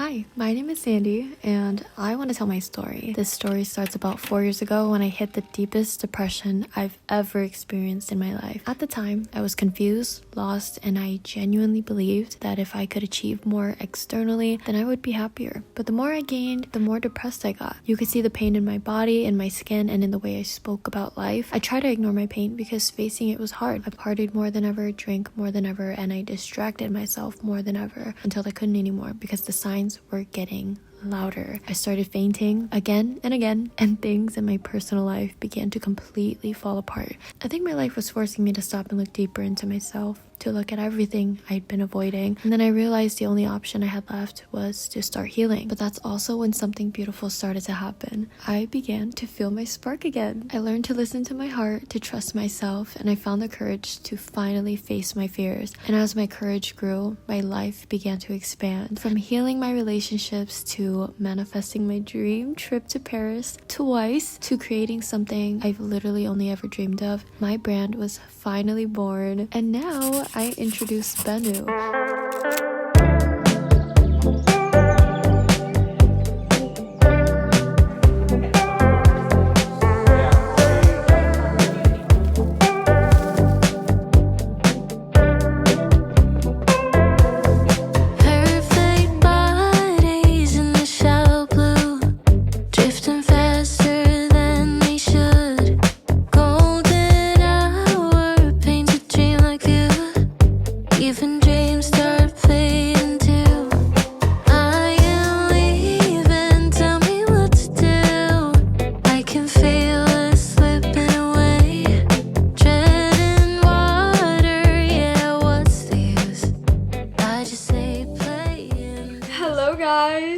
Hi, my name is Sandy, and I want to tell my story. This story starts about 4 years ago when I hit the deepest depression I've ever experienced in my life. At the time, I was confused, lost, and I genuinely believed that if I could achieve more externally, then I would be happier. But the more I gained, the more depressed I got. You could see the pain in my body, in my skin, and in the way I spoke about life. I tried to ignore my pain because facing it was hard. I partied more than ever, drank more than ever, and I distracted myself more than ever until I couldn't anymore because the signs were getting louder. I started fainting again and again, and things in my personal life began to completely fall apart. I think my life was forcing me to stop and look deeper into myself, to look at everything I'd been avoiding. And then I realized the only option I had left was to start healing. But that's also when something beautiful started to happen. I began to feel my spark again. I learned to listen to my heart, to trust myself, and I found the courage to finally face my fears. And as my courage grew, my life began to expand. From healing my relationships to manifesting my dream trip to Paris twice, to creating something I've literally only ever dreamed of, my brand was finally born. And now I introduce Bennu.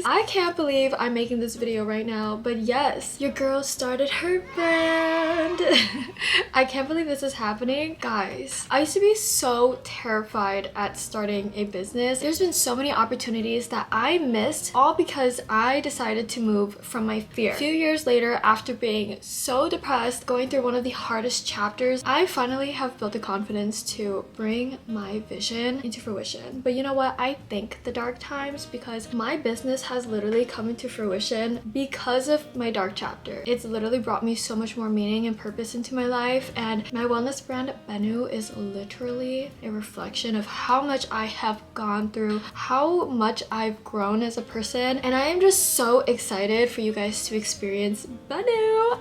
I can't believe I'm making this video right now, but yes, your girl started her brand. I can't believe this is happening. Guys, I used to be so terrified at starting a business. There's been so many opportunities that I missed, all because I decided to move from my fear. A few years later, after being so depressed, going through one of the hardest chapters, I finally have built the confidence to bring my vision into fruition. But you know what? I thank the dark times because my business has literally come into fruition because of my dark chapter. It's literally brought me so much more meaning and purpose into my life, and my wellness brand Bennu is literally a reflection of how much I have gone through, how much I've grown as a person, and I am just so excited for you guys to experience Bennu.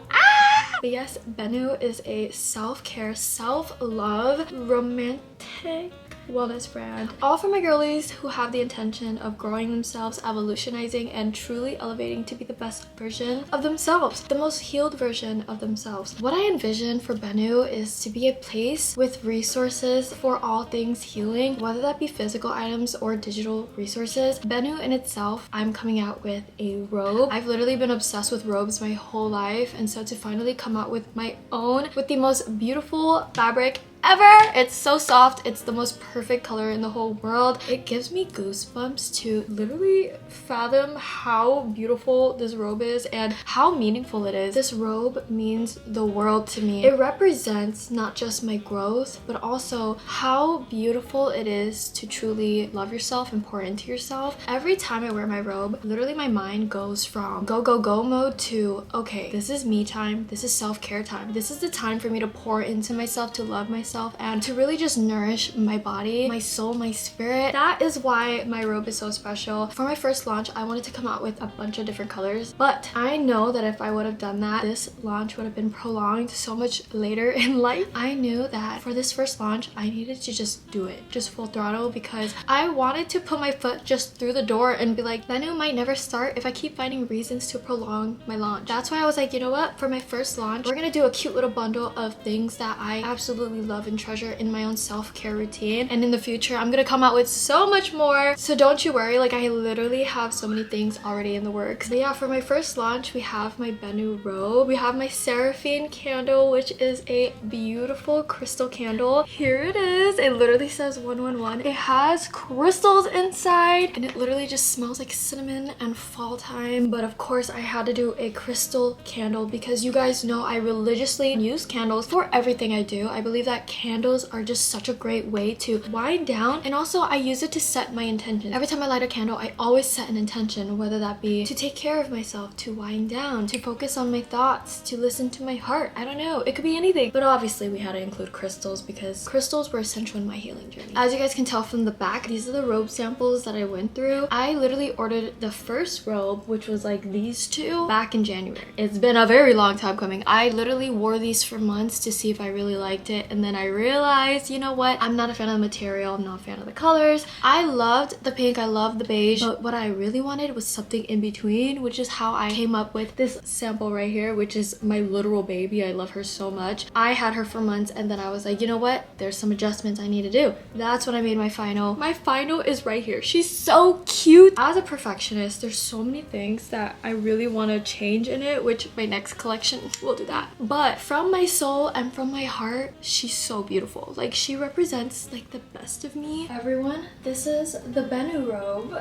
But yes, Bennu is a self-care, self-love, romantic wellness brand, all for my girlies who have the intention of growing themselves, evolutionizing, and truly elevating to be the best version of themselves, the most healed version of themselves. What I envision for Bennu is to be a place with resources for all things healing, whether that be physical items or digital resources. Bennu in itself, I'm coming out with a robe. I've literally been obsessed with robes my whole life, and so to finally come out with my own, with the most beautiful fabric ever. It's so soft. It's the most perfect color in the whole world. It gives me goosebumps to literally fathom how beautiful this robe is and how meaningful it is. This robe means the world to me. It represents not just my growth, but also how beautiful it is to truly love yourself and pour into yourself. Every time I wear my robe, literally my mind goes from go, go, go mode to, okay, this is me time. This is self-care time. This is the time for me to pour into myself, to love myself, and to really just nourish my body, my soul, my spirit. That is why my robe is so special. For my first launch, I wanted to come out with a bunch of different colors, but I know that if I would have done that, this launch would have been prolonged so much later in life. I knew that for this first launch, I needed to just do it, just full throttle, because I wanted to put my foot just through the door and be like, Bennu might never start if I keep finding reasons to prolong my launch. That's why I was like, you know what? For my first launch, we're gonna do a cute little bundle of things that I absolutely love and treasure in my own self-care routine, and in the future I'm gonna come out with so much more, so don't you worry. Like, I literally have so many things already in the works. But yeah, for my first launch, we have my Bennu robe, we have my seraphine candle, which is a beautiful crystal candle. Here it is. It literally says 111. It has crystals inside, and it literally just smells like cinnamon and fall time. But of course I had to do a crystal candle because you guys know I religiously use candles for everything I do. I believe that candles are just such a great way to wind down, and also I use it to set my intention. Every time I light a candle, I always set an intention, whether that be to take care of myself, to wind down, to focus on my thoughts, to listen to my heart. I don't know, it could be anything. But obviously we had to include crystals because crystals were essential in my healing journey. As you guys can tell from the back, these are the robe samples that I went through. I literally ordered the first robe, which was like these two, back in January. It's been a very long time coming. I literally wore these for months to see if I really liked it, and then I realized, you know what, I'm not a fan of the material, I'm not a fan of the colors. I loved the pink, I loved the beige, but what I really wanted was something in between, which is how I came up with this sample right here, which is my literal baby. I love her so much. I had her for months, and then I was like, you know what, there's some adjustments I need to do. That's when I made my final. My final is right here. She's so cute. As a perfectionist, there's so many things that I really want to change in it, which my next collection will do that. But from my soul and from my heart, she's so beautiful. Like, she represents like the best of me. Everyone, this is the Bennu robe.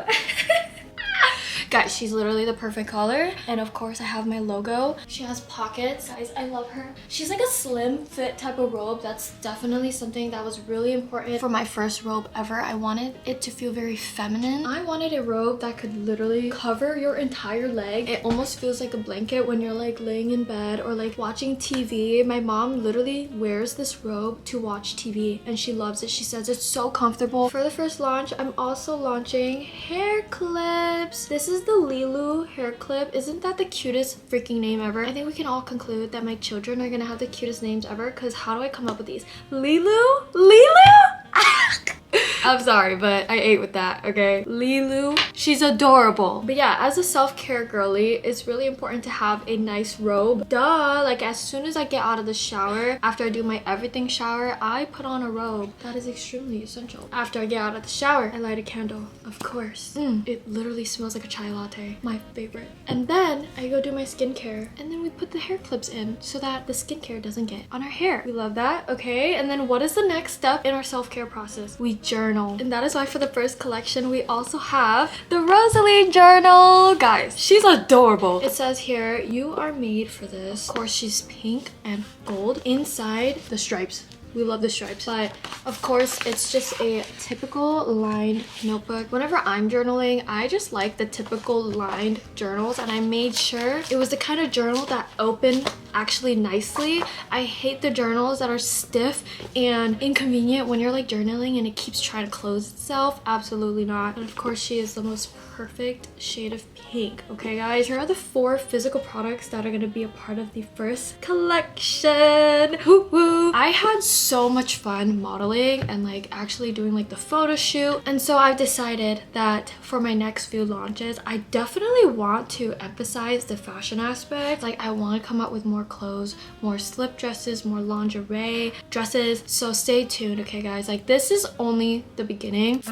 Guys, she's literally the perfect color. And of course, I have my logo. She has pockets. Guys, I love her. She's like a slim fit type of robe. That's definitely something that was really important for my first robe ever. I wanted it to feel very feminine. I wanted a robe that could literally cover your entire leg. It almost feels like a blanket when you're like laying in bed or like watching TV. My mom literally wears this robe to watch TV and she loves it. She says it's so comfortable. For the first launch, I'm also launching hair clips. This is the 𝐓𝐡𝐞 hair clip. Isn't that the cutest freaking name ever? I think we can all conclude that my children are gonna have the cutest names ever, because how do I come up with these? 𝐓𝐡𝐞? 𝐓𝐡𝐞? I'm sorry, but I ate with that, okay? 𝐓𝐡𝐞. She's adorable. But yeah, as a self-care girly, it's really important to have a nice robe. Duh! Like, as soon as I get out of the shower, after I do my everything shower, I put on a robe. That is extremely essential. After I get out of the shower, I light a candle. Of course. It literally smells like a chai latte. My favorite. And then I go do my skincare. And then we put the hair clips in so that the skincare doesn't get on our hair. We love that, okay? And then what is the next step in our self-care process? We journal. And that is why for the first collection, we also have the Rosalie journal. Guys, she's adorable. It says here, you are made for this. Of course, she's pink and gold. Inside, the stripes. We love the stripes. But of course, it's just a typical lined notebook. Whenever I'm journaling, I just like the typical lined journals, and I made sure it was the kind of journal that opened actually nicely. I hate the journals that are stiff and inconvenient when you're like journaling and it keeps trying to close itself. Absolutely not. And of course, she is the most perfect shade of pink. Okay, guys, here are the 4 physical products that are going to be a part of the first collection. Woo woo. I had so much fun modeling and like actually doing like the photo shoot, and so I've decided that for my next few launches, I definitely want to emphasize the fashion aspect. Like, I want to come up with more clothes, more slip dresses, more lingerie dresses. So stay tuned, okay, guys? Like, this is only the beginning.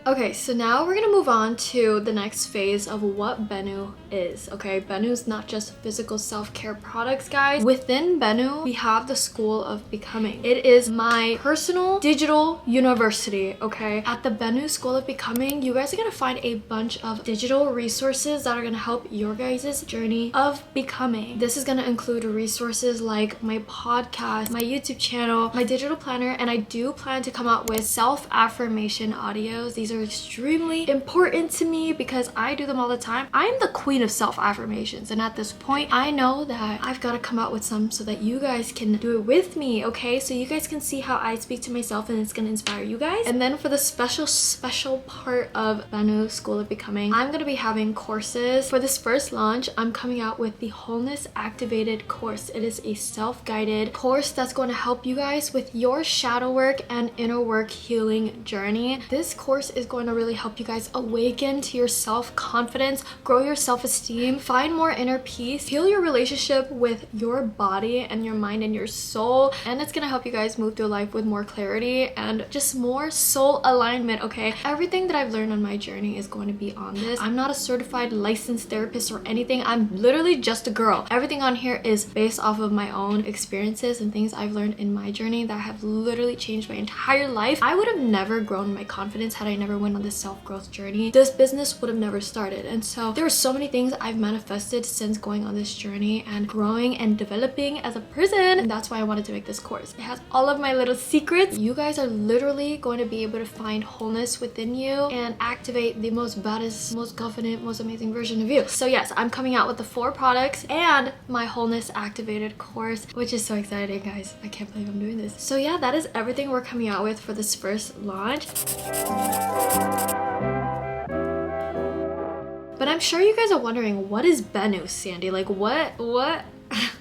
Okay, so now we're gonna move on to the next phase of what Bennu is, okay? Bennu's not just physical self-care products, guys. Within Bennu, we have the School of Becoming. It is my personal digital university, okay? At the Bennu School of Becoming, you guys are gonna find a bunch of digital resources that are gonna help your guys' journey of becoming. This is gonna include resources like my podcast, my YouTube channel, my digital planner, and I do plan to come out with self-affirmation audios. These are extremely important to me because I do them all the time. I'm the queen of self-affirmations, and at this point I know that I've got to come out with some so that you guys can do it with me, okay? So you guys can see how I speak to myself and it's gonna inspire you guys. And then for the special part of Bennu School of Becoming, I'm gonna be having courses. For this first launch, I'm coming out with the Wholeness Activated course. It is a self-guided course that's going to help you guys with your shadow work and inner work healing journey. This course is going to really help you guys awaken to your self-confidence, grow your self-esteem, find more inner peace, heal your relationship with your body and your mind and your soul, and it's gonna help you guys move through life with more clarity and just more soul alignment, okay? Everything that I've learned on my journey is going to be on this. I'm not a certified licensed therapist or anything. I'm literally just a girl. Everything on here is based off of my own experiences and things I've learned in my journey that have literally changed my entire life. I would have never grown my confidence had I never never went on this self-growth journey, this business would have never started. And so there are so many things I've manifested since going on this journey and growing and developing as a person, and that's why I wanted to make this course. It has all of my little secrets. You guys are literally going to be able to find wholeness within you and activate the most baddest, most confident, most amazing version of you. So yes, I'm coming out with the 4 products and my wholeness activated course, which is so exciting, guys. I can't believe I'm doing this. So yeah, that is everything we're coming out with for this first launch. But I'm sure you guys are wondering, what is Bennu, Sandy? Like what?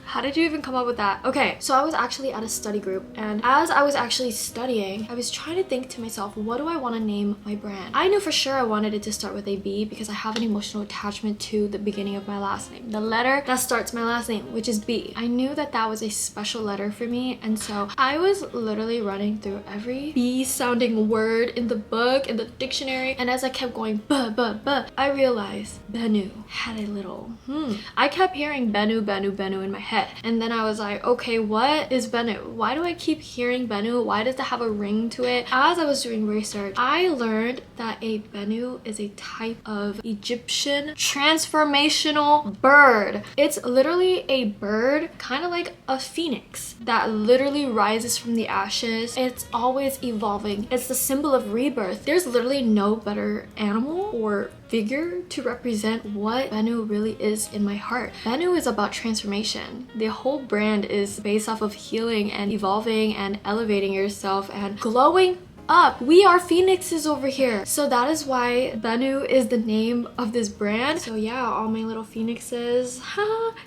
How did you even come up with that? Okay, so I was actually at a study group, and as I was actually studying, I was trying to think to myself, what do I want to name my brand? I knew for sure I wanted it to start with a B because I have an emotional attachment to the beginning of my last name. The letter that starts my last name, which is B. I knew that that was a special letter for me, and so I was literally running through every B sounding word in the book, in the dictionary, and as I kept going, I realized Bennu had a little, I kept hearing Bennu, Bennu, Bennu in my head. And then I was like, okay, what is Bennu? Why do I keep hearing Bennu? Why does it have a ring to it? As I was doing research, I learned that a Bennu is a type of Egyptian transformational bird. It's literally a bird, kind of like a phoenix, that literally rises from the ashes. It's always evolving. It's the symbol of rebirth. There's literally no better animal or figure to represent what Bennu really is in my heart. Bennu is about transformation. The whole brand is based off of healing and evolving and elevating yourself and glowing up. We are phoenixes over here. So that is why Bennu is the name of this brand. So yeah, all my little phoenixes.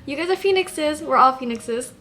You guys are phoenixes. We're all phoenixes.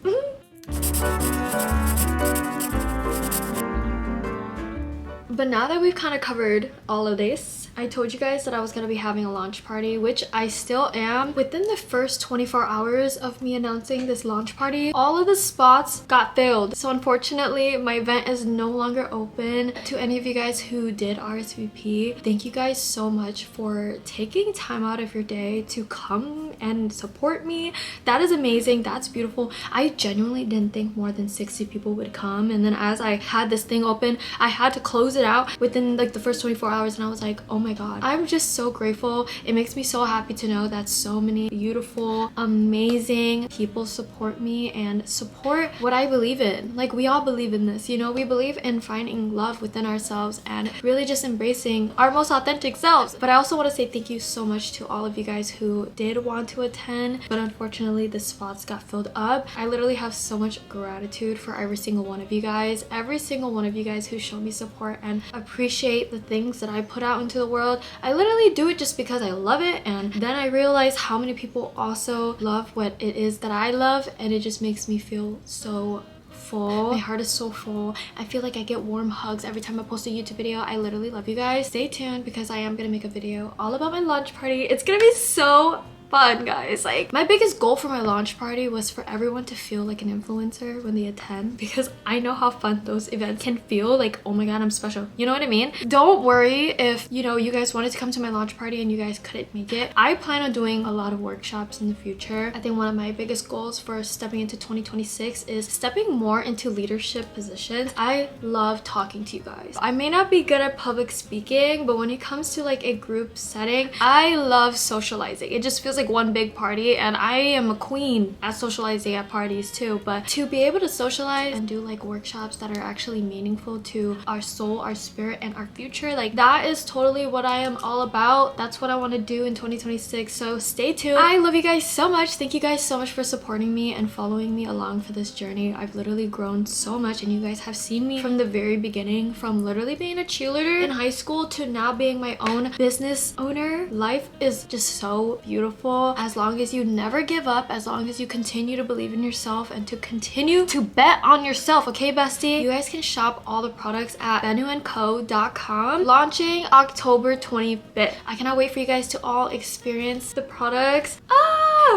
But now that we've kind of covered all of this, I told you guys that I was going to be having a launch party, which I still am. Within the first 24 hours of me announcing this launch party, all of the spots got filled. So unfortunately, my event is no longer open. To any of you guys who did RSVP, thank you guys so much for taking time out of your day to come and support me. That is amazing. That's beautiful. I genuinely didn't think more than 60 people would come. And then as I had this thing open, I had to close it out within like the first 24 hours, and I was like, oh my god, I'm just so grateful. It makes me so happy to know that so many beautiful, amazing people support me and support what I believe in. Like, we all believe in this, you know? We believe in finding love within ourselves and really just embracing our most authentic selves. But I also want to say thank you so much to all of you guys who did want to attend, but unfortunately the spots got filled up. I literally have so much gratitude for every single one of you guys who show me support and appreciate the things that I put out into the world. I literally do it just because I love it, and then I realize how many people also love what it is that I love, and it just makes me feel so full. My heart is so full. I feel like I get warm hugs every time I post a YouTube video. I literally love you guys. Stay tuned because I am gonna make a video all about my launch party. It's gonna be so fun, guys. Like, my biggest goal for my launch party was for everyone to feel like an influencer when they attend, because I know how fun those events can feel. Like, oh my god, I'm special. You know what I mean? Don't worry if, you know, you guys wanted to come to my launch party and you guys couldn't make it. I plan on doing a lot of workshops in the future. I think one of my biggest goals for stepping into 2026 is stepping more into leadership positions. I love talking to you guys. I may not be good at public speaking, but when it comes to like a group setting, I love socializing. It just feels like one big party, and I am a queen at socializing at parties too. But to be able to socialize and do like workshops that are actually meaningful to our soul, our spirit, and our future, like, that is totally what I am all about. That's what I want to do in 2026. So stay tuned. I love you guys so much. Thank you guys so much for supporting me and following me along for this journey. I've literally grown so much, and you guys have seen me from the very beginning, from literally being a cheerleader in high school to now being my own business owner. Life is just so beautiful as long as you never give up, as long as you continue to believe in yourself and to continue to bet on yourself, okay, bestie? You guys can shop all the products at bennuandco.com, launching October 25th. I cannot wait for you guys to all experience the products.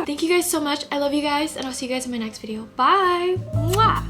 Thank you guys so much. I love you guys, and I'll see you guys in my next video. Bye. Mwah.